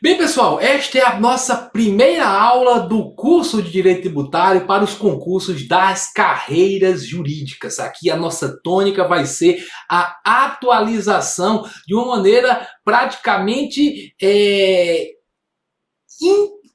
Bem, pessoal, esta é a nossa primeira aula do curso de Direito Tributário para os concursos das carreiras jurídicas. Aqui a nossa tônica vai ser a atualização de uma maneira praticamente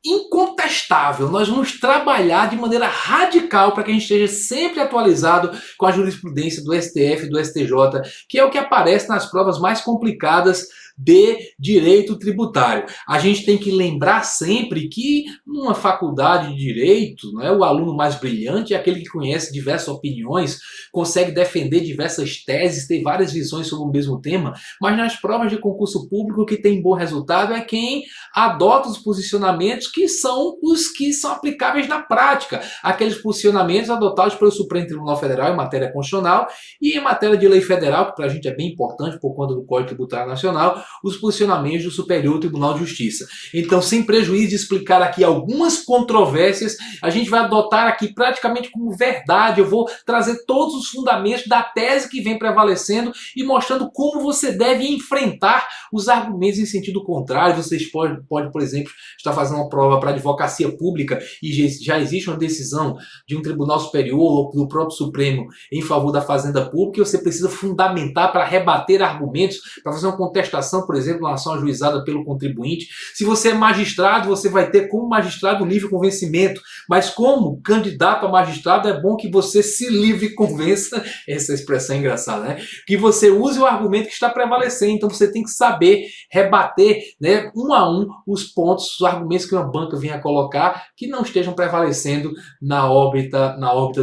incontestável. Nós vamos trabalhar de maneira radical para que a gente esteja sempre atualizado com a jurisprudência do STF e do STJ, que é o que aparece nas provas mais complicadas de direito tributário. A gente tem que lembrar sempre que numa faculdade de direito, né, o aluno mais brilhante é aquele que conhece diversas opiniões, consegue defender diversas teses, ter várias visões sobre o mesmo tema, mas nas provas de concurso público o que tem bom resultado é quem adota os posicionamentos que são os que são aplicáveis na prática, aqueles posicionamentos adotados pelo Supremo Tribunal Federal em matéria constitucional e em matéria de lei federal, que para a gente é bem importante por conta do Código Tributário Nacional, os posicionamentos do Superior Tribunal de Justiça. Então, sem prejuízo de explicar aqui algumas controvérsias, a gente vai adotar aqui praticamente como verdade. Eu vou trazer todos os fundamentos da tese que vem prevalecendo e mostrando como você deve enfrentar os argumentos em sentido contrário. Vocês podem, por exemplo, estar fazendo uma prova para advocacia pública e já existe uma decisão de um tribunal superior ou do próprio Supremo em favor da fazenda pública e você precisa fundamentar para rebater argumentos, para fazer uma contestação, por exemplo, uma ação ajuizada pelo contribuinte. Se você é magistrado, você vai ter como magistrado livre convencimento, mas como candidato a magistrado é bom que você se livre e convença, essa expressão é engraçada, né? Que você use o argumento que está prevalecendo, então você tem que saber rebater, né, um a um os pontos, os argumentos que uma banca venha colocar que não estejam prevalecendo na órbita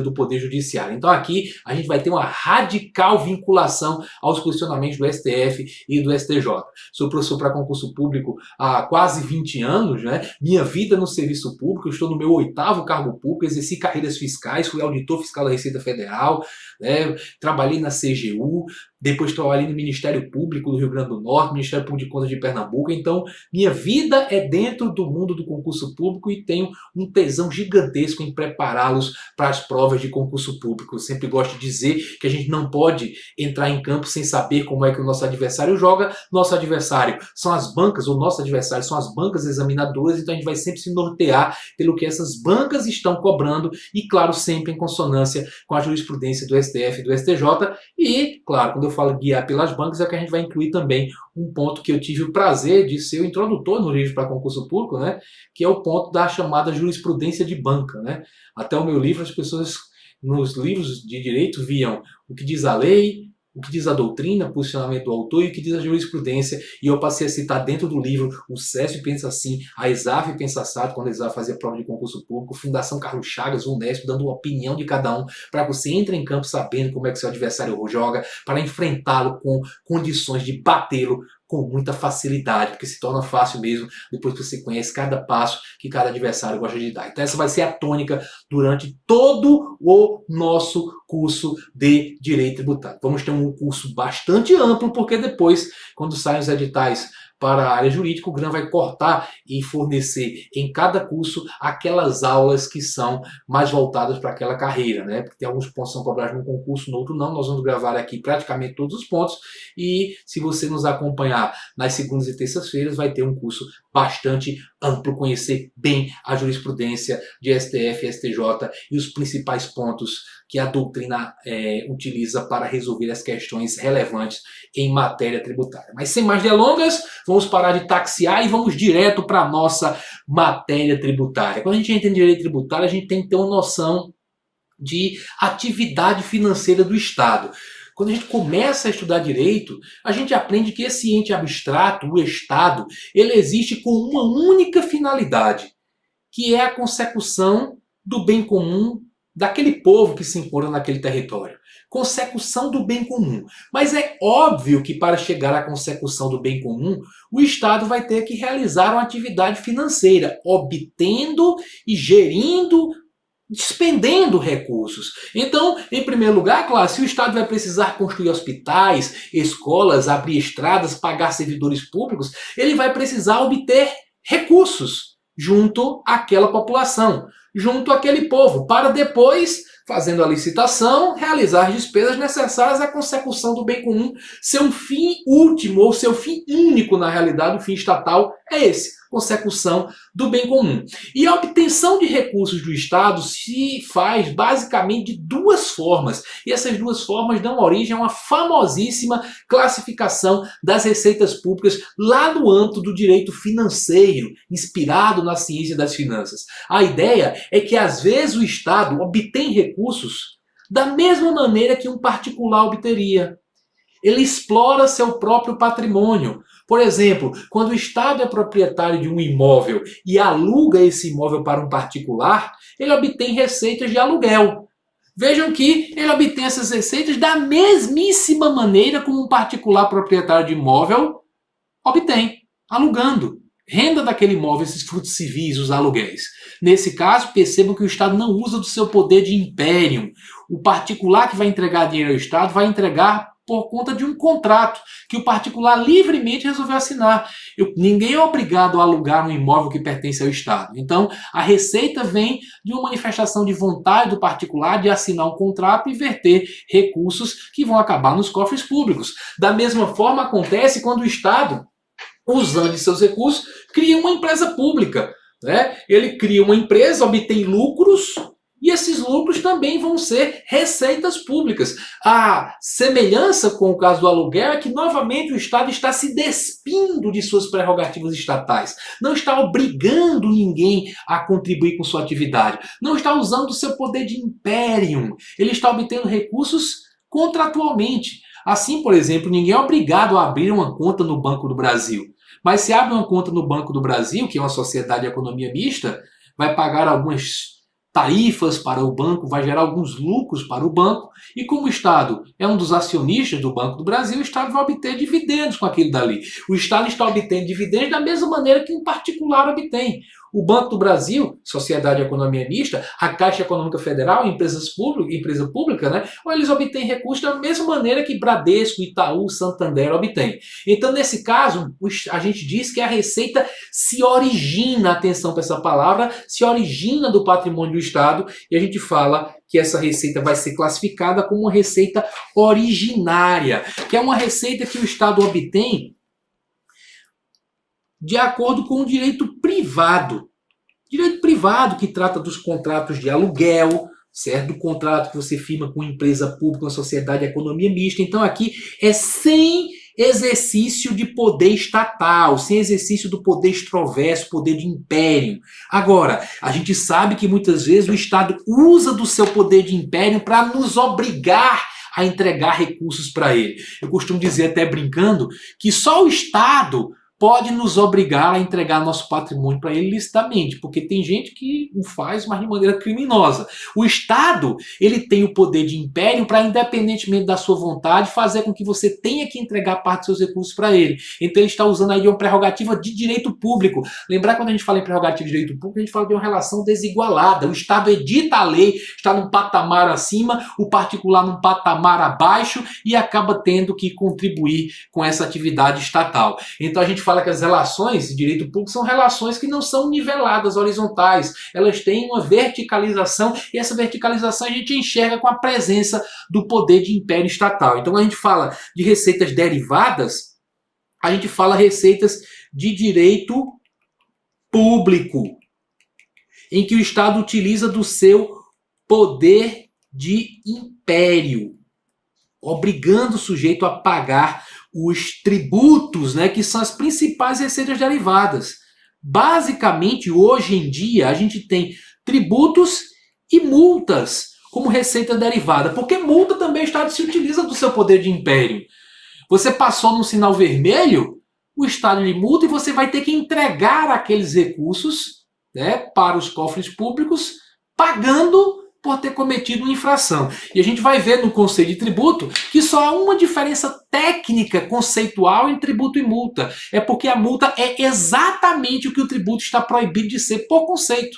do Poder Judiciário. Então aqui a gente vai ter uma radical vinculação aos posicionamentos do STF e do STJ. Sou professor para concurso público há quase 20 anos, né? Minha vida no serviço público, eu estou no meu 8º cargo público, exerci carreiras fiscais, fui auditor fiscal da Receita Federal, né? Trabalhei na CGU, depois trabalhei no Ministério Público do Rio Grande do Norte, Ministério Público de Contas de Pernambuco. Então, minha vida é dentro do mundo do concurso público e tenho um tesão gigantesco em prepará-los para as provas de concurso público. Eu sempre gosto de dizer que a gente não pode entrar em campo sem saber como é que o nosso adversário joga. Nosso adversário são as bancas, ou nosso adversário são as bancas examinadoras, então a gente vai sempre se nortear pelo que essas bancas estão cobrando e, claro, sempre em consonância com a jurisprudência do STF e do STJ. E, claro, quando eu falo guiar pelas bancas, é que a gente vai incluir também um ponto que eu tive o prazer de ser o introdutor no livro para concurso público, né? Que é o ponto da chamada jurisprudência de banca, né? Até o meu livro, as pessoas nos livros de direito viam o que diz a lei, o que diz a doutrina, o posicionamento do autor e o que diz a jurisprudência, e eu passei a citar dentro do livro o Cécio pensa assim, a Exaf pensa assado, quando a Exaf fazia prova de concurso público, Fundação Carlos Chagas, o Unesp, dando a opinião de cada um, para que você entre em campo sabendo como é que seu adversário joga, para enfrentá-lo com condições de batê-lo com muita facilidade, porque se torna fácil mesmo depois que você conhece cada passo que cada adversário gosta de dar. Então essa vai ser a tônica durante todo o nosso curso de Direito Tributário. Vamos ter um curso bastante amplo, porque depois, quando saem os editais para a área jurídica, o GRAN vai cortar e fornecer em cada curso aquelas aulas que são mais voltadas para aquela carreira, né? Porque tem alguns pontos que são cobrados num concurso, no outro não. Nós vamos gravar aqui praticamente todos os pontos e se você nos acompanhar nas segundas e terças-feiras, vai ter um curso bastante amplo, conhecer bem a jurisprudência de STF e STJ e os principais pontos que a doutrina utiliza para resolver as questões relevantes em matéria tributária. Mas sem mais delongas, vamos parar de taxiar e vamos direto para a nossa matéria tributária. Quando a gente entra em direito tributário, a gente tem que ter uma noção de atividade financeira do Estado. Quando a gente começa a estudar direito, a gente aprende que esse ente abstrato, o Estado, ele existe com uma única finalidade, que é a consecução do bem comum daquele povo que se encontra naquele território. Consecução do bem comum. Mas é óbvio que para chegar à consecução do bem comum, o Estado vai ter que realizar uma atividade financeira, obtendo e gerindo, despendendo recursos. Então, em primeiro lugar, claro, se o Estado vai precisar construir hospitais, escolas, abrir estradas, pagar servidores públicos, ele vai precisar obter recursos junto àquela população, junto àquele povo, para depois fazendo a licitação, realizar as despesas necessárias à consecução do bem comum. Seu fim último, ou seu fim único, na realidade, o fim estatal, é esse: consecução do bem comum. E a obtenção de recursos do Estado se faz basicamente de duas formas. E essas duas formas dão origem a uma famosíssima classificação das receitas públicas lá no âmbito do direito financeiro, inspirado na ciência das finanças. A ideia é que às vezes o Estado obtém recursos da mesma maneira que um particular obteria. Ele explora seu próprio patrimônio. Por exemplo, quando o Estado é proprietário de um imóvel e aluga esse imóvel para um particular, ele obtém receitas de aluguel. Vejam que ele obtém essas receitas da mesmíssima maneira como um particular proprietário de imóvel obtém, alugando. Renda daquele imóvel, esses frutos civis, os aluguéis. Nesse caso, percebam que o Estado não usa do seu poder de império. O particular que vai entregar dinheiro ao Estado vai entregar por conta de um contrato que o particular livremente resolveu assinar. Ninguém é obrigado a alugar um imóvel que pertence ao Estado. Então, a receita vem de uma manifestação de vontade do particular de assinar um contrato e verter recursos que vão acabar nos cofres públicos. Da mesma forma, acontece quando o Estado, usando de seus recursos, cria uma empresa pública. Ele cria uma empresa, obtém lucros, e esses lucros também vão ser receitas públicas. A semelhança com o caso do aluguel é que, novamente, o Estado está se despindo de suas prerrogativas estatais. Não está obrigando ninguém a contribuir com sua atividade. Não está usando o seu poder de império. Ele está obtendo recursos contratualmente. Assim, por exemplo, ninguém é obrigado a abrir uma conta no Banco do Brasil. Mas se abre uma conta no Banco do Brasil, que é uma sociedade de economia mista, vai pagar algumas tarifas para o banco, vai gerar alguns lucros para o banco, e como o Estado é um dos acionistas do Banco do Brasil, o Estado vai obter dividendos com aquilo dali. O Estado está obtendo dividendos da mesma maneira que um particular obtém. O Banco do Brasil, Sociedade de Economia Mista, a Caixa Econômica Federal, empresa pública, ou eles obtêm recursos da mesma maneira que Bradesco, Itaú, Santander obtêm. Então, nesse caso, a gente diz que a receita se origina, atenção para essa palavra, se origina do patrimônio do Estado, e a gente fala que essa receita vai ser classificada como uma receita originária, que é uma receita que o Estado obtém de acordo com o direito privado. Direito privado que trata dos contratos de aluguel, certo? Do contrato que você firma com empresa pública, uma sociedade de economia mista. Então aqui é sem exercício de poder estatal, sem exercício do poder extroverso, poder de império. Agora, a gente sabe que muitas vezes o Estado usa do seu poder de império para nos obrigar a entregar recursos para ele. Eu costumo dizer, até brincando, que só o Estado pode nos obrigar a entregar nosso patrimônio para ele licitamente, porque tem gente que o faz, mas de maneira criminosa. O Estado, ele tem o poder de império para, independentemente da sua vontade, fazer com que você tenha que entregar parte dos seus recursos para ele. Então ele está usando aí uma prerrogativa de direito público. Lembrar, quando a gente fala em prerrogativa de direito público, a gente fala de uma relação desigualada. O Estado edita a lei, está num patamar acima, o particular num patamar abaixo, e acaba tendo que contribuir com essa atividade estatal. Então a gente fala que as relações de direito público são relações que não são niveladas, horizontais. Elas têm uma verticalização, e essa verticalização a gente enxerga com a presença do poder de império estatal. Então, quando a gente fala de receitas derivadas, a gente fala receitas de direito público, em que o Estado utiliza do seu poder de império, obrigando o sujeito a pagar os tributos, que são as principais receitas derivadas. Basicamente, hoje em dia, a gente tem tributos e multas como receita derivada, porque multa também o Estado se utiliza do seu poder de império. Você passou no sinal vermelho, o Estado lhe multa e você vai ter que entregar aqueles recursos, para os cofres públicos, pagando por ter cometido uma infração. E a gente vai ver no conceito de tributo que só há uma diferença técnica, conceitual, entre tributo e multa. É porque a multa é exatamente o que o tributo está proibido de ser por conceito.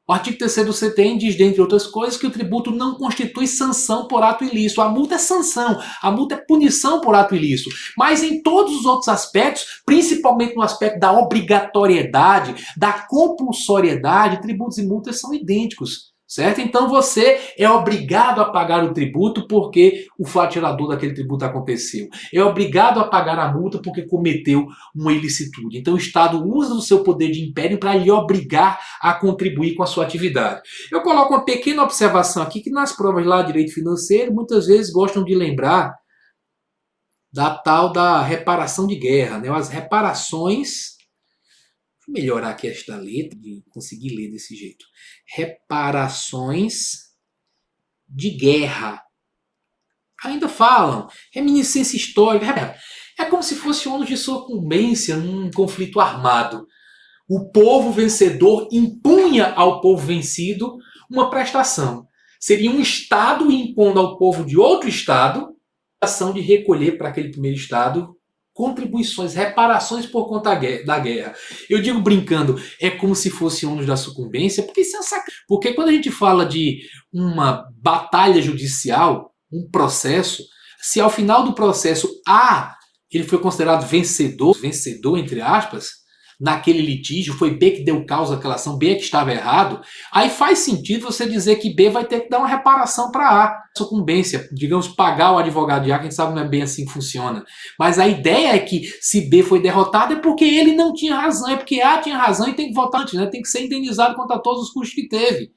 O artigo 3º do CTN diz, dentre outras coisas, que o tributo não constitui sanção por ato ilícito. A multa é sanção, a multa é punição por ato ilícito. Mas em todos os outros aspectos, principalmente no aspecto da obrigatoriedade, da compulsoriedade, tributos e multas são idênticos. certo? Então você é obrigado a pagar o tributo porque o fato gerador daquele tributo aconteceu. É obrigado a pagar a multa porque cometeu uma ilicitude. Então o Estado usa o seu poder de império para lhe obrigar a contribuir com a sua atividade. Eu coloco uma pequena observação aqui que nas provas lá de direito financeiro muitas vezes gostam de lembrar da tal da reparação de guerra, né? As reparações. Vou melhorar aqui esta letra, de conseguir ler desse jeito. Reparações de guerra. Ainda falam, reminiscência histórica. É como se fosse ônus de sucumbência num conflito armado. O povo vencedor impunha ao povo vencido uma prestação. Seria um Estado impondo ao povo de outro Estado a ação de recolher para aquele primeiro Estado contribuições, reparações por conta da guerra. Eu digo brincando, é como se fosse ônus da sucumbência, porque isso é um porque quando a gente fala de uma batalha judicial, um processo, se ao final do processo ele foi considerado vencedor entre aspas, naquele litígio, foi B que deu causa àquela ação, B é que estava errado, aí faz sentido você dizer que B vai ter que dar uma reparação para A, sucumbência, digamos, pagar o advogado de A, que a gente sabe que não é bem assim que funciona. Mas a ideia é que se B foi derrotado é porque ele não tinha razão, é porque A tinha razão e tem que votar antes, né? Tem que ser indenizado contra todos os custos que teve.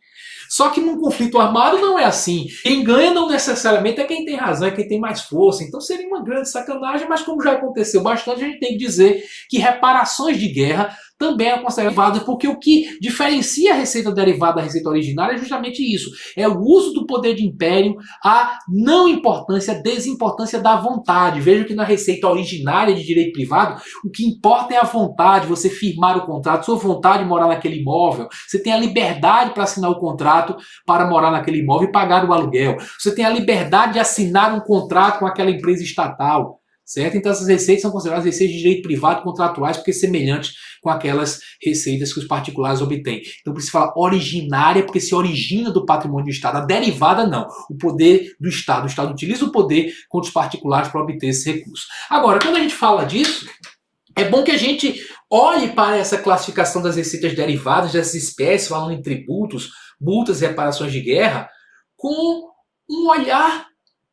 Só que num conflito armado não é assim. Quem ganha não necessariamente é quem tem razão, é quem tem mais força. Então seria uma grande sacanagem, mas como já aconteceu bastante, a gente tem que dizer que reparações de guerra também é considerado, porque o que diferencia a receita derivada da receita originária é justamente isso. É o uso do poder de império, a não importância, a desimportância da vontade. Veja que na receita originária de direito privado, o que importa é a vontade, você firmar o contrato, sua vontade de morar naquele imóvel, você tem a liberdade para assinar o contrato para morar naquele imóvel e pagar o aluguel. Você tem a liberdade de assinar um contrato com aquela empresa estatal. Certo? Então essas receitas são consideradas receitas de direito privado contratuais porque semelhantes com aquelas receitas que os particulares obtêm. Então por isso fala originária porque se origina do patrimônio do Estado. A derivada não. O poder do Estado. O Estado utiliza o poder contra os particulares para obter esse recurso. Agora, quando a gente fala disso, é bom que a gente olhe para essa classificação das receitas derivadas dessas espécies, falando em tributos, multas e reparações de guerra, com um olhar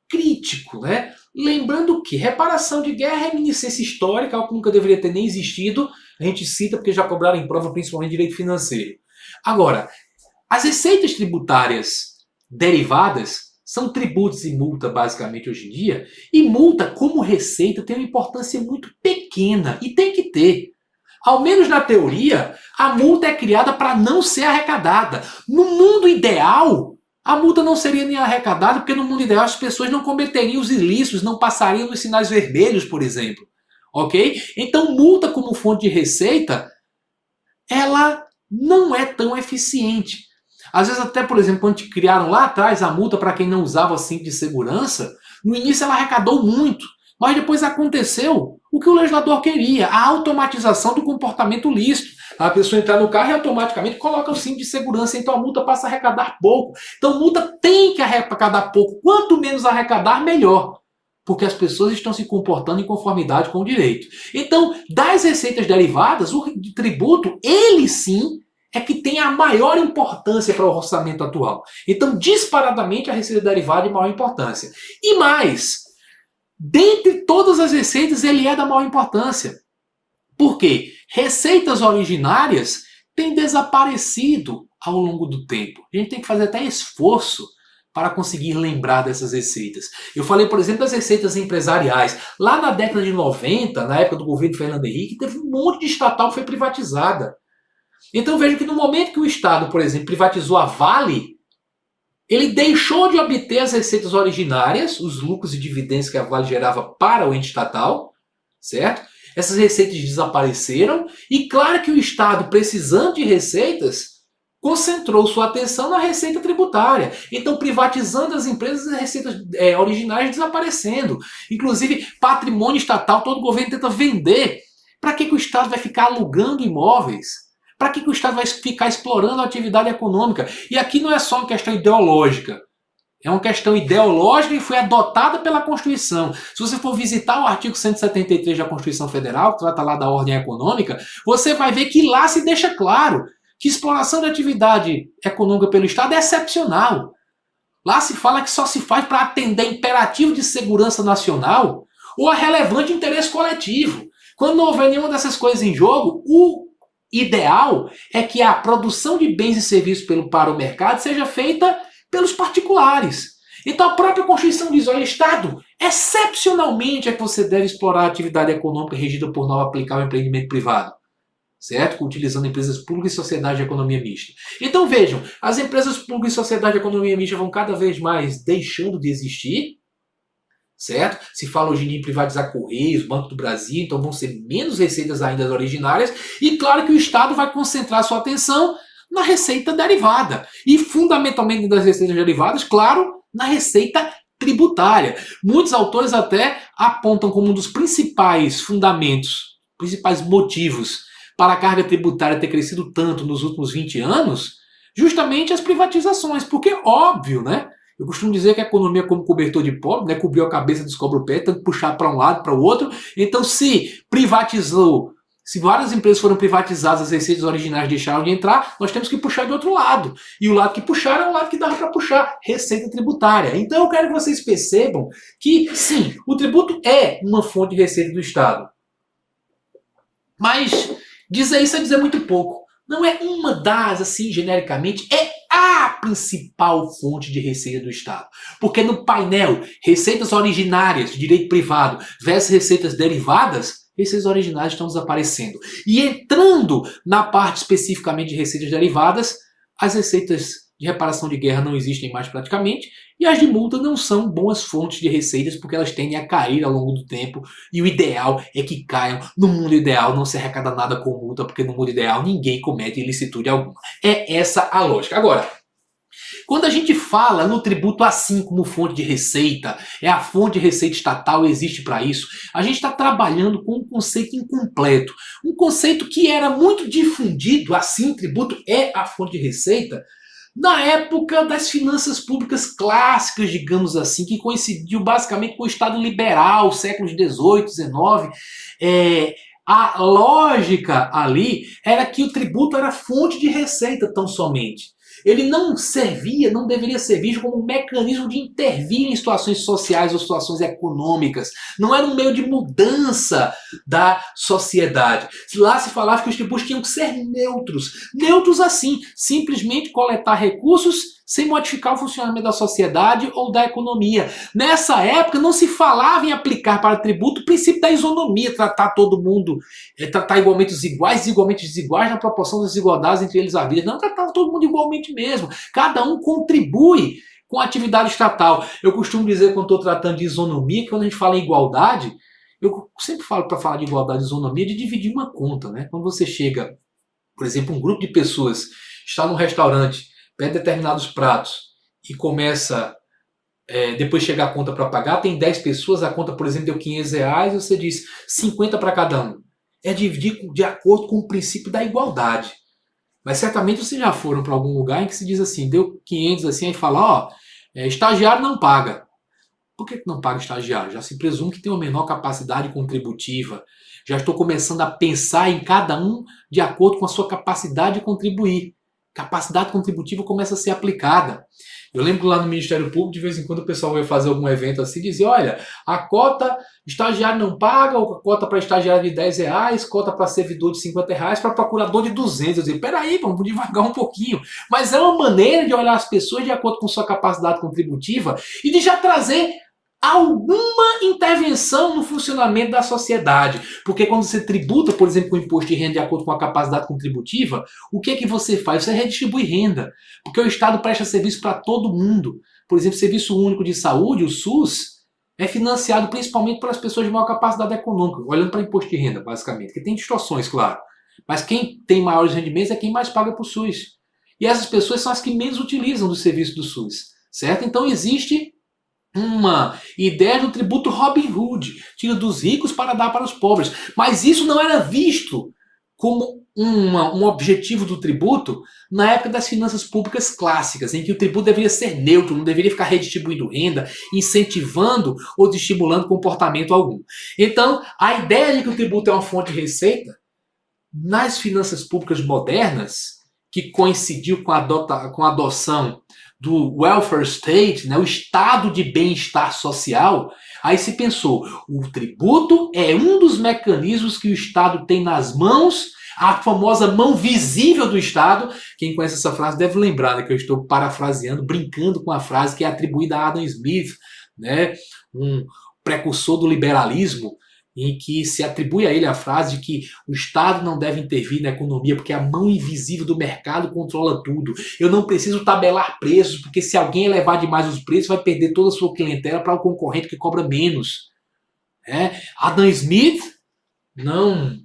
crítico, né? Lembrando que reparação de guerra é reminiscência histórica, algo que nunca deveria ter nem existido. A gente cita porque já cobraram em prova, principalmente direito financeiro. Agora, as receitas tributárias derivadas são tributos e multa, basicamente, hoje em dia. E multa, como receita, tem uma importância muito pequena. E tem que ter. Ao menos na teoria, a multa é criada para não ser arrecadada. No mundo ideal, a multa não seria nem arrecadada, porque no mundo ideal as pessoas não cometeriam os ilícitos, não passariam nos sinais vermelhos, por exemplo. Ok? Então, multa como fonte de receita, ela não é tão eficiente. Às vezes até, por exemplo, quando criaram lá atrás a multa para quem não usava cinto de segurança, no início ela arrecadou muito, mas depois aconteceu o que o legislador queria, a automatização do comportamento lícito. A pessoa entra no carro e automaticamente coloca o cinto de segurança, então a multa passa a arrecadar pouco. Então multa tem que arrecadar pouco, quanto menos arrecadar, melhor. Porque as pessoas estão se comportando em conformidade com o direito. Então, das receitas derivadas, o tributo, ele sim, é que tem a maior importância para o orçamento atual. Então, disparadamente, a receita derivada é de maior importância. E mais, dentre todas as receitas, ele é da maior importância. Por quê? Receitas originárias têm desaparecido ao longo do tempo. A gente tem que fazer até esforço para conseguir lembrar dessas receitas. Eu falei, por exemplo, das receitas empresariais. Lá na década de 90, na época do governo Fernando Henrique, teve um monte de estatal que foi privatizada. Então veja que no momento que o Estado, por exemplo, privatizou a Vale, ele deixou de obter as receitas originárias, os lucros e dividendos que a Vale gerava para o ente estatal, certo? Essas receitas desapareceram e claro que o Estado, precisando de receitas, concentrou sua atenção na receita tributária. Então, privatizando as empresas, as receitas originárias desaparecendo. Inclusive, patrimônio estatal, todo governo tenta vender. Para que o Estado vai ficar alugando imóveis? Para que o Estado vai ficar explorando a atividade econômica? E aqui não é só uma questão ideológica. É uma questão ideológica que foi adotada pela Constituição. Se você for visitar o artigo 173 da Constituição Federal, que trata lá da ordem econômica, você vai ver que lá se deixa claro que exploração de atividade econômica pelo Estado é excepcional. Lá se fala que só se faz para atender imperativo de segurança nacional ou a relevante interesse coletivo. Quando não houver nenhuma dessas coisas em jogo, o ideal é que a produção de bens e serviços para o mercado seja feita pelos particulares. Então a própria Constituição diz, olha, Estado, excepcionalmente é que você deve explorar a atividade econômica regida por norma aplicável ao empreendimento privado, certo? Utilizando empresas públicas e sociedade de economia mista. Então vejam, as empresas públicas e sociedade de economia mista vão cada vez mais deixando de existir, certo? Se fala hoje em dia em privatizar Correios, Banco do Brasil, então vão ser menos receitas ainda das originárias, e claro que o Estado vai concentrar sua atenção na receita derivada, e fundamentalmente das receitas derivadas, claro, na receita tributária. Muitos autores até apontam como um dos principais fundamentos, principais motivos para a carga tributária ter crescido tanto nos últimos 20 anos, justamente as privatizações, porque óbvio, né? Eu costumo dizer que a economia é como cobertor de pobre, né? Cobriu a cabeça, descobre o pé, tem que puxar para um lado, para o outro. Então, se privatizou, se várias empresas foram privatizadas, as receitas originais deixaram de entrar, nós temos que puxar de outro lado. E o lado que puxaram é o lado que dava para puxar, receita tributária. Então eu quero que vocês percebam que, sim, o tributo é uma fonte de receita do Estado. Mas dizer isso é dizer muito pouco. Não é uma das, assim, genericamente, é a principal fonte de receita do Estado. Porque no painel receitas originárias de direito privado versus receitas derivadas, receitas originárias estão desaparecendo. E entrando na parte especificamente de receitas derivadas, as receitas de reparação de guerra não existem mais praticamente, e as de multa não são boas fontes de receitas porque elas tendem a cair ao longo do tempo, e o ideal é que caiam. No mundo ideal não se arrecada nada com multa, porque no mundo ideal ninguém comete ilicitude alguma. É essa a lógica. Agora, quando a gente fala no tributo assim como fonte de receita, é a fonte de receita estatal, existe para isso, a gente está trabalhando com um conceito incompleto. Um conceito que era muito difundido, assim, o tributo é a fonte de receita, na época das finanças públicas clássicas, digamos assim, que coincidiu basicamente com o Estado liberal, séculos XVIII, XIX. A lógica ali era que o tributo era fonte de receita tão somente. Ele não servia, não deveria ser visto como um mecanismo de intervir em situações sociais ou situações econômicas. Não era um meio de mudança da sociedade. Lá se falava que os tributos tinham que ser neutros. Neutros assim, simplesmente coletar recursos sem modificar o funcionamento da sociedade ou da economia. Nessa época não se falava em aplicar para tributo o princípio da isonomia, tratar todo mundo, tratar igualmente os iguais, igualmente desiguais na proporção das desigualdades entre eles havidas. Não, tratava todo mundo igualmente mesmo. Cada um contribui com a atividade estatal. Eu costumo dizer, quando estou tratando de isonomia, que quando a gente fala em igualdade, eu sempre falo, para falar de igualdade e isonomia, de dividir uma conta, né? Quando você chega, por exemplo, um grupo de pessoas está num restaurante, pede determinados pratos e começa, depois chega a conta para pagar, tem 10 pessoas, a conta, por exemplo, deu R$500, você diz 50 para cada um. É dividir de acordo com o princípio da igualdade. Mas certamente vocês já foram para algum lugar em que se diz assim, deu 500 assim, aí fala, estagiário não paga. Por que não paga estagiário? Já se presume que tem uma menor capacidade contributiva. Já estou começando a pensar em cada um de acordo com a sua capacidade de contribuir. Capacidade contributiva começa a ser aplicada. Eu lembro que lá no Ministério Público, de vez em quando o pessoal ia fazer algum evento assim, e dizia, olha, a cota estagiário não paga, ou a cota para estagiário de R$10, cota para servidor de R$50, para procurador de 200. Eu dizia, peraí, vamos devagar um pouquinho. Mas é uma maneira de olhar as pessoas de acordo com sua capacidade contributiva e de já trazer alguma intervenção no funcionamento da sociedade. Porque quando você tributa, por exemplo, com o imposto de renda de acordo com a capacidade contributiva, o que é que você faz? Você redistribui renda. Porque o Estado presta serviço para todo mundo. Por exemplo, o Serviço Único de Saúde, o SUS, é financiado principalmente pelas pessoas de maior capacidade econômica, olhando para imposto de renda, basicamente. Que tem distorções, claro. Mas quem tem maiores rendimentos é quem mais paga para o SUS. E essas pessoas são as que menos utilizam do serviço do SUS. Certo? Então existe uma ideia do tributo Robin Hood, tira dos ricos para dar para os pobres. Mas isso não era visto como um objetivo do tributo na época das finanças públicas clássicas, em que o tributo deveria ser neutro, não deveria ficar redistribuindo renda, incentivando ou estimulando comportamento algum. Então, a ideia de que o tributo é uma fonte de receita, nas finanças públicas modernas, que coincidiu com com a adoção do welfare state, né, o estado de bem-estar social, aí se pensou, o tributo é um dos mecanismos que o Estado tem nas mãos, a famosa mão visível do Estado. Quem conhece essa frase deve lembrar, né, que eu estou parafraseando, brincando com a frase que é atribuída a Adam Smith, né, um precursor do liberalismo, em que se atribui a ele a frase de que o Estado não deve intervir na economia porque a mão invisível do mercado controla tudo. Eu não preciso tabelar preços, porque se alguém elevar demais os preços, vai perder toda a sua clientela para o concorrente que cobra menos. Adam Smith não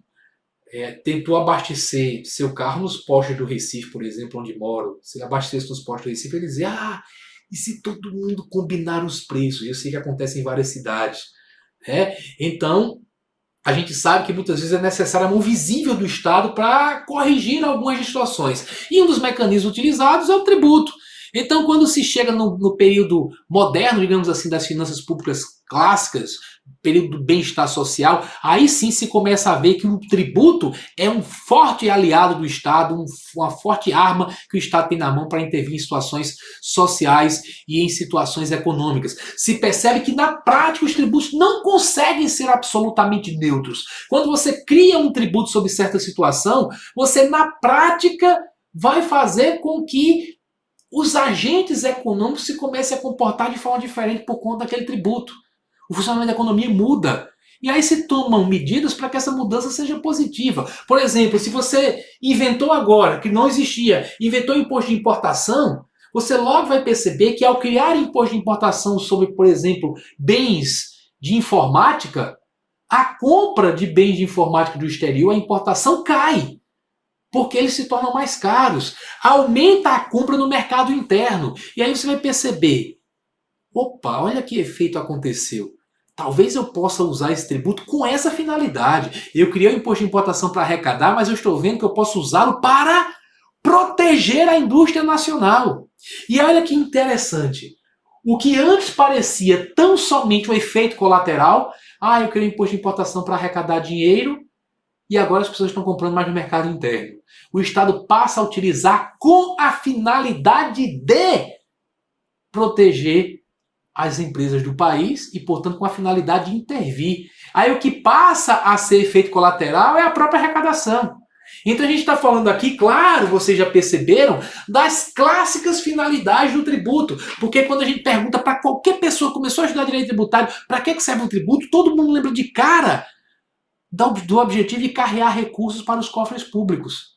tentou abastecer seu carro nos postos do Recife, por exemplo, onde moro. Se ele abastecesse nos postos do Recife, ele dizia, e se todo mundo combinar os preços? Eu sei que acontece em várias cidades. Então, a gente sabe que muitas vezes é necessária a mão visível do Estado para corrigir algumas distorções. E um dos mecanismos utilizados é o tributo. Então, quando se chega no período moderno, digamos assim, das finanças públicas clássicas, período do bem-estar social, aí sim se começa a ver que o tributo é um forte aliado do Estado, uma forte arma que o Estado tem na mão para intervir em situações sociais e em situações econômicas. Se percebe que na prática os tributos não conseguem ser absolutamente neutros. Quando você cria um tributo sobre certa situação, você na prática vai fazer com que os agentes econômicos se comecem a comportar de forma diferente por conta daquele tributo. O funcionamento da economia muda. E aí se tomam medidas para que essa mudança seja positiva. Por exemplo, se você inventou agora, que não existia, inventou imposto de importação, você logo vai perceber que ao criar imposto de importação sobre, por exemplo, bens de informática, a compra de bens de informática do exterior, a importação cai. Porque eles se tornam mais caros. Aumenta a compra no mercado interno. E aí você vai perceber, opa, olha que efeito aconteceu. Talvez eu possa usar esse tributo com essa finalidade. Eu criei o imposto de importação para arrecadar, mas eu estou vendo que eu posso usá-lo para proteger a indústria nacional. E olha que interessante. O que antes parecia tão somente um efeito colateral, eu criei o imposto de importação para arrecadar dinheiro, e agora as pessoas estão comprando mais no mercado interno. O Estado passa a utilizar com a finalidade de proteger as empresas do país e, portanto, com a finalidade de intervir. Aí o que passa a ser efeito colateral é a própria arrecadação. Então a gente está falando aqui, claro, vocês já perceberam, das clássicas finalidades do tributo. Porque quando a gente pergunta para qualquer pessoa que começou a estudar direito tributário para que serve o tributo, todo mundo lembra de cara do objetivo de carrear recursos para os cofres públicos.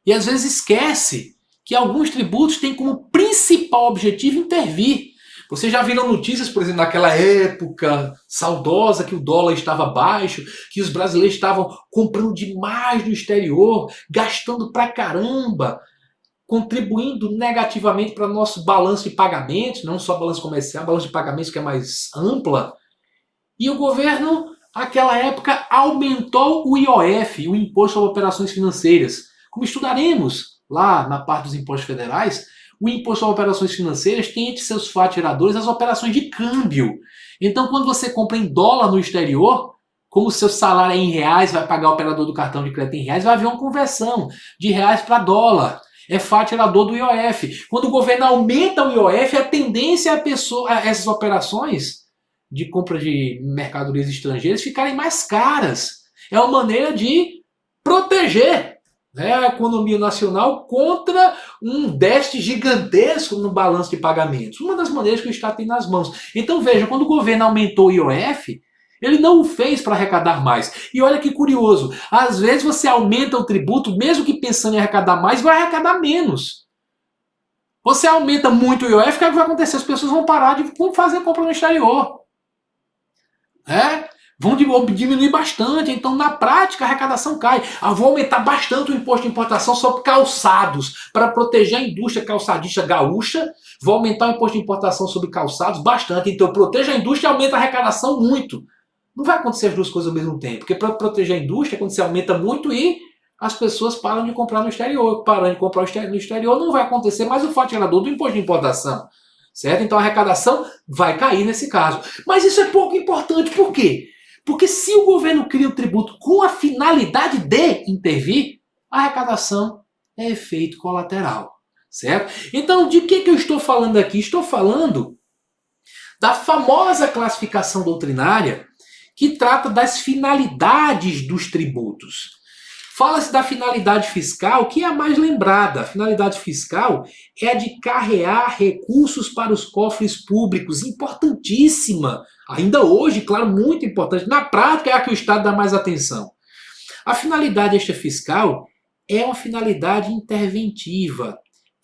E às vezes esquece que alguns tributos têm como principal objetivo intervir. Vocês já viram notícias, por exemplo, naquela época saudosa que o dólar estava baixo, que os brasileiros estavam comprando demais no exterior, gastando pra caramba, contribuindo negativamente para nosso balanço de pagamentos, não só balanço comercial, balanço de pagamentos que é mais ampla. E o governo, naquela época, aumentou o IOF, o Imposto sobre Operações Financeiras. Como estudaremos lá na parte dos impostos federais, o imposto sobre operações financeiras tem entre seus fatiadores as operações de câmbio. Então, quando você compra em dólar no exterior, como o seu salário é em reais, vai pagar o operador do cartão de crédito em reais, vai haver uma conversão de reais para dólar. É fatiador do IOF. Quando o governo aumenta o IOF, a tendência é essas operações de compra de mercadorias estrangeiras ficarem mais caras. É uma maneira de proteger a economia nacional contra um déficit gigantesco no balanço de pagamentos. Uma das maneiras que o Estado tem nas mãos. Então veja, quando o governo aumentou o IOF, ele não o fez para arrecadar mais. E olha que curioso, às vezes você aumenta o tributo, mesmo que pensando em arrecadar mais, vai arrecadar menos. Você aumenta muito o IOF, o que vai acontecer? As pessoas vão parar de fazer compra no exterior. Vão diminuir bastante, então na prática a arrecadação cai. Vou aumentar bastante o imposto de importação sobre calçados, para proteger a indústria calçadista gaúcha, vou aumentar o imposto de importação sobre calçados bastante, então proteja a indústria e aumenta a arrecadação muito. Não vai acontecer as duas coisas ao mesmo tempo, porque para proteger a indústria, quando você aumenta muito e as pessoas param de comprar no exterior, parando de comprar no exterior, não vai acontecer mais o fatiador do imposto de importação. Certo? Então a arrecadação vai cair nesse caso. Mas isso é pouco importante, por quê? Porque se o governo cria o tributo com a finalidade de intervir, a arrecadação é efeito colateral, certo? Então, de que eu estou falando aqui? Estou falando da famosa classificação doutrinária que trata das finalidades dos tributos. Fala-se da finalidade fiscal, que é a mais lembrada. A finalidade fiscal é a de carrear recursos para os cofres públicos, importantíssima. Ainda hoje, claro, muito importante. Na prática é a que o Estado dá mais atenção. A finalidade extra fiscal é uma finalidade interventiva,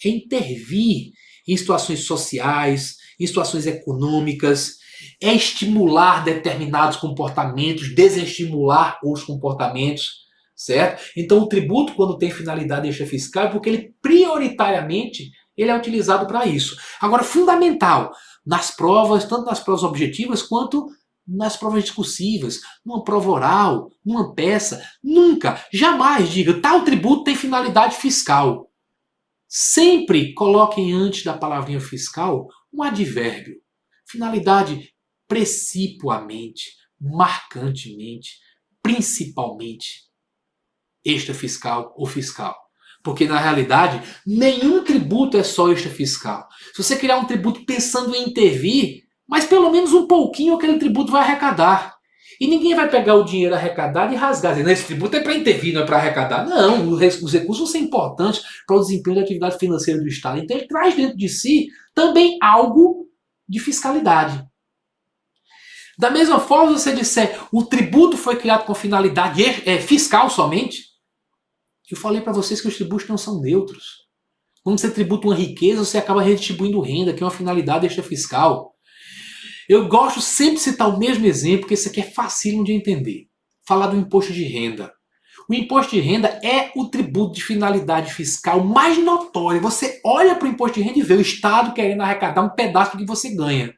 é intervir em situações sociais, em situações econômicas, é estimular determinados comportamentos, desestimular os comportamentos, certo? Então o tributo, quando tem finalidade extra fiscal, é porque ele prioritariamente ele é utilizado para isso. Agora, fundamental nas provas, tanto nas provas objetivas quanto nas provas discursivas, numa prova oral, numa peça, nunca, jamais diga tal tributo tem finalidade fiscal. Sempre coloquem antes da palavrinha fiscal um advérbio. Finalidade precipuamente, marcantemente, principalmente extrafiscal ou fiscal. Porque na realidade, nenhum tributo é só extrafiscal. Se você criar um tributo pensando em intervir, mas pelo menos um pouquinho aquele tributo vai arrecadar. E ninguém vai pegar o dinheiro arrecadado e rasgar. Dizendo, esse tributo é para intervir, não é para arrecadar. Não, os recursos vão ser importantes para o desempenho da atividade financeira do Estado. Então ele traz dentro de si também algo de fiscalidade. Da mesma forma, se você disser o tributo foi criado com finalidade fiscal somente, eu falei para vocês que os tributos não são neutros. Quando você tributa uma riqueza, você acaba redistribuindo renda, que é uma finalidade extrafiscal. Eu gosto sempre de citar o mesmo exemplo, porque isso aqui é facílimo de entender. Falar do imposto de renda. O imposto de renda é o tributo de finalidade fiscal mais notório. Você olha para o imposto de renda e vê o Estado querendo arrecadar um pedaço do que você ganha.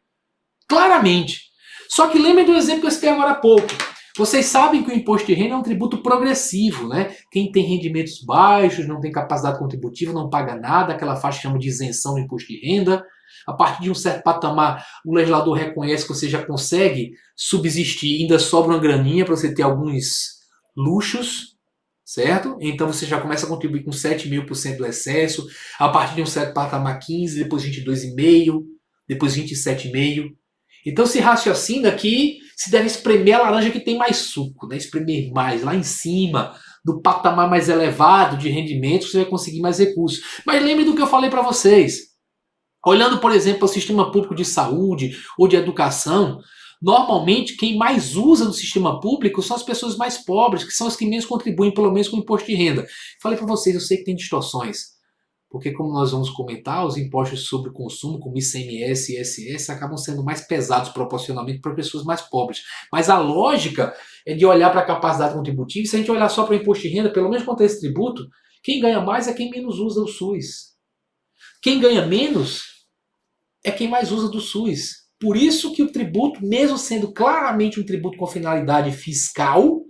Claramente. Só que lembrem do exemplo que eu citei agora há pouco. Vocês sabem que o imposto de renda é um tributo progressivo, né? Quem tem rendimentos baixos, não tem capacidade contributiva, não paga nada, aquela faixa chama de isenção do imposto de renda. A partir de um certo patamar, o legislador reconhece que você já consegue subsistir, ainda sobra uma graninha para você ter alguns luxos, certo? Então você já começa a contribuir com 7.000% do excesso, a partir de um certo patamar 15, depois 22,5%, depois 27,5%. Então se raciocina que se deve espremer a laranja que tem mais suco, né? Espremer mais, lá em cima, do patamar mais elevado de rendimento, você vai conseguir mais recursos. Mas lembre do que eu falei para vocês. Olhando, por exemplo, para o sistema público de saúde ou de educação, normalmente quem mais usa do sistema público são as pessoas mais pobres, que são as que menos contribuem, pelo menos com o imposto de renda. Falei para vocês, eu sei que tem distorções. Porque, como nós vamos comentar, os impostos sobre o consumo, como ICMS e ISS, acabam sendo mais pesados proporcionalmente para pessoas mais pobres. Mas a lógica é de olhar para a capacidade contributiva, e se a gente olhar só para o imposto de renda, pelo menos quanto a esse tributo, quem ganha mais é quem menos usa o SUS. Quem ganha menos é quem mais usa do SUS. Por isso que o tributo, mesmo sendo claramente um tributo com finalidade fiscal,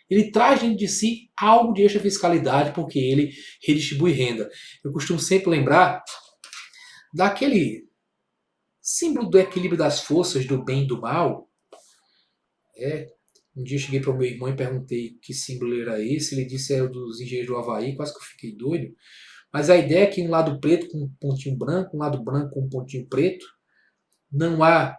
ele traz dentro de si algo de extra fiscalidade, porque ele redistribui renda. Eu costumo sempre lembrar daquele símbolo do equilíbrio das forças, do bem e do mal. Um dia eu cheguei para o meu irmão e perguntei que símbolo era esse. Ele disse era o dos engenheiros do Havaí, quase que eu fiquei doido. Mas a ideia é que um lado preto com um pontinho branco, um lado branco com um pontinho preto, não há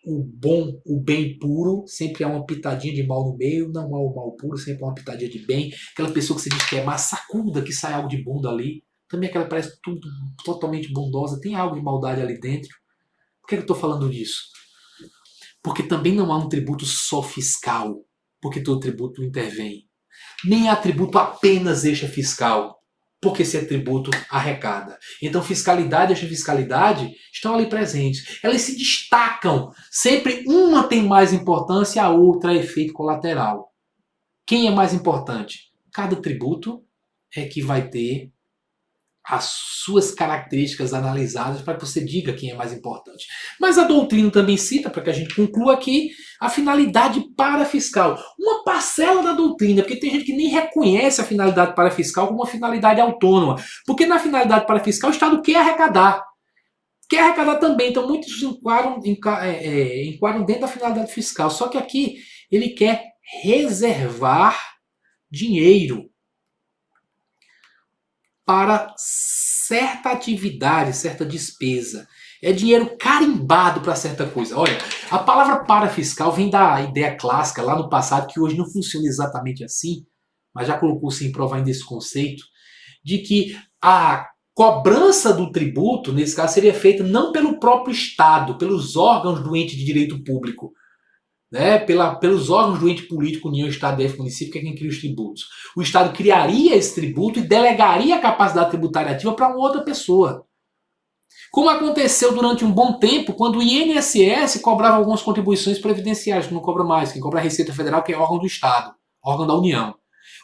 o bom, o bem puro, sempre há uma pitadinha de mal no meio, não há o mal puro, sempre há uma pitadinha de bem. Aquela pessoa que você diz que é maçacuda, que sai algo de bom dali, também aquela parece tudo totalmente bondosa, tem algo de maldade ali dentro. Por que eu estou falando disso? Porque também não há um tributo só fiscal, porque todo tributo intervém. Nem há tributo apenas extra fiscal, porque esse tributo arrecada. Então fiscalidade e extrafiscalidade estão ali presentes. Elas se destacam. Sempre uma tem mais importância, a outra é efeito colateral. Quem é mais importante? Cada tributo é que vai ter as suas características analisadas para que você diga quem é mais importante. Mas a doutrina também cita, para que a gente conclua aqui, a finalidade parafiscal. Uma parcela da doutrina, porque tem gente que nem reconhece a finalidade parafiscal como uma finalidade autônoma. Porque na finalidade parafiscal o Estado quer arrecadar. Quer arrecadar também, então muitos enquadram dentro da finalidade fiscal. Só que aqui ele quer reservar dinheiro. para certa atividade, certa despesa. É dinheiro carimbado para certa coisa. Olha, a palavra parafiscal vem da ideia clássica lá no passado, que hoje não funciona exatamente assim, mas já colocou-se em prova ainda esse conceito, de que a cobrança do tributo, nesse caso, seria feita não pelo próprio Estado, pelos órgãos do ente de direito público, né, pelos órgãos do ente político, União, Estado, DF, município, que é quem cria os tributos. O Estado criaria esse tributo e delegaria a capacidade tributária ativa para uma outra pessoa. Como aconteceu durante um bom tempo, quando o INSS cobrava algumas contribuições previdenciárias, que não cobra mais, quem cobra é a Receita Federal, que é órgão do Estado, órgão da União.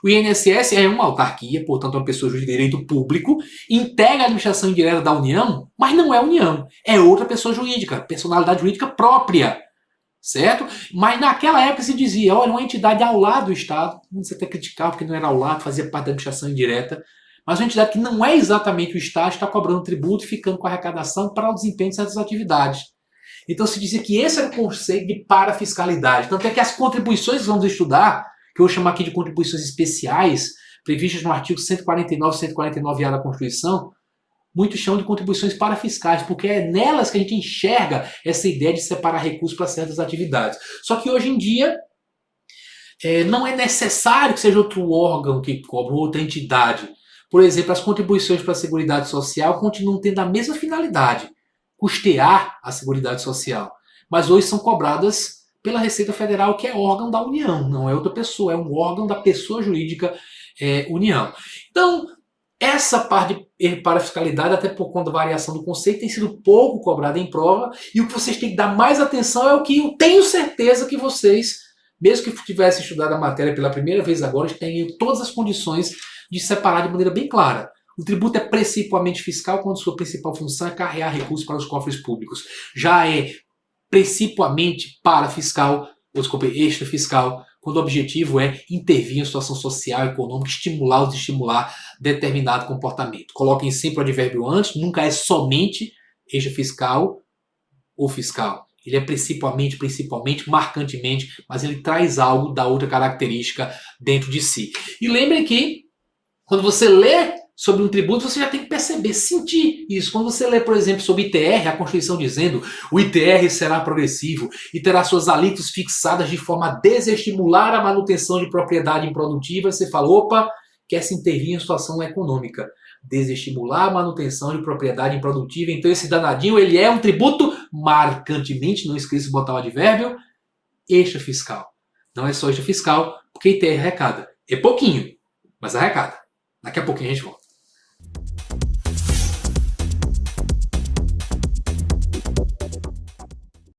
O INSS é uma autarquia, portanto, é uma pessoa de direito público, integra a administração indireta da União, mas não é União, é outra pessoa jurídica, personalidade jurídica própria. Certo? Mas naquela época se dizia, olha, uma entidade ao lado do Estado, você até criticava porque não era ao lado, fazia parte da administração indireta, mas uma entidade que não é exatamente o Estado, está cobrando tributo e ficando com a arrecadação para o desempenho de certas atividades. Então se dizia que esse era o conceito de parafiscalidade. Tanto é que as contribuições que vamos estudar, que eu vou chamar aqui de contribuições especiais, previstas no artigo 149 e 149A da Constituição, muitos chamam de contribuições parafiscais, porque é nelas que a gente enxerga essa ideia de separar recursos para certas atividades. Só que hoje em dia não é necessário que seja outro órgão que cobre, outra entidade. Por exemplo, as contribuições para a Seguridade Social continuam tendo a mesma finalidade, custear a Seguridade Social. Mas hoje são cobradas pela Receita Federal, que é órgão da União, não é outra pessoa, é um órgão da pessoa jurídica União. Então, essa parte de parafiscalidade, até por conta da variação do conceito, tem sido pouco cobrada em prova, e o que vocês têm que dar mais atenção é o que eu tenho certeza que vocês, mesmo que tivessem estudado a matéria pela primeira vez agora, têm todas as condições de separar de maneira bem clara. O tributo é principalmente fiscal, quando sua principal função é carregar recursos para os cofres públicos. Já é principalmente parafiscal, ou desculpa, extrafiscal, quando o objetivo é intervir em situação social, econômica, estimular ou desestimular determinado comportamento. Coloquem sempre o advérbio antes, nunca é somente extrafiscal ou fiscal. Ele é principalmente, marcantemente, mas ele traz algo da outra característica dentro de si. E lembrem que, quando você lê sobre um tributo, você já tem que perceber, sentir isso. Quando você lê, por exemplo, sobre ITR, a Constituição dizendo o ITR será progressivo e terá suas alíquotas fixadas de forma a desestimular a manutenção de propriedade improdutiva, você fala, opa, quer se intervir em situação econômica. Desestimular a manutenção de propriedade improdutiva. Então esse danadinho, ele é um tributo marcantemente, não esqueça de botar o advérbio, extrafiscal. Não é só extrafiscal, porque ITR arrecada. É pouquinho, mas arrecada. Daqui a pouquinho a gente volta.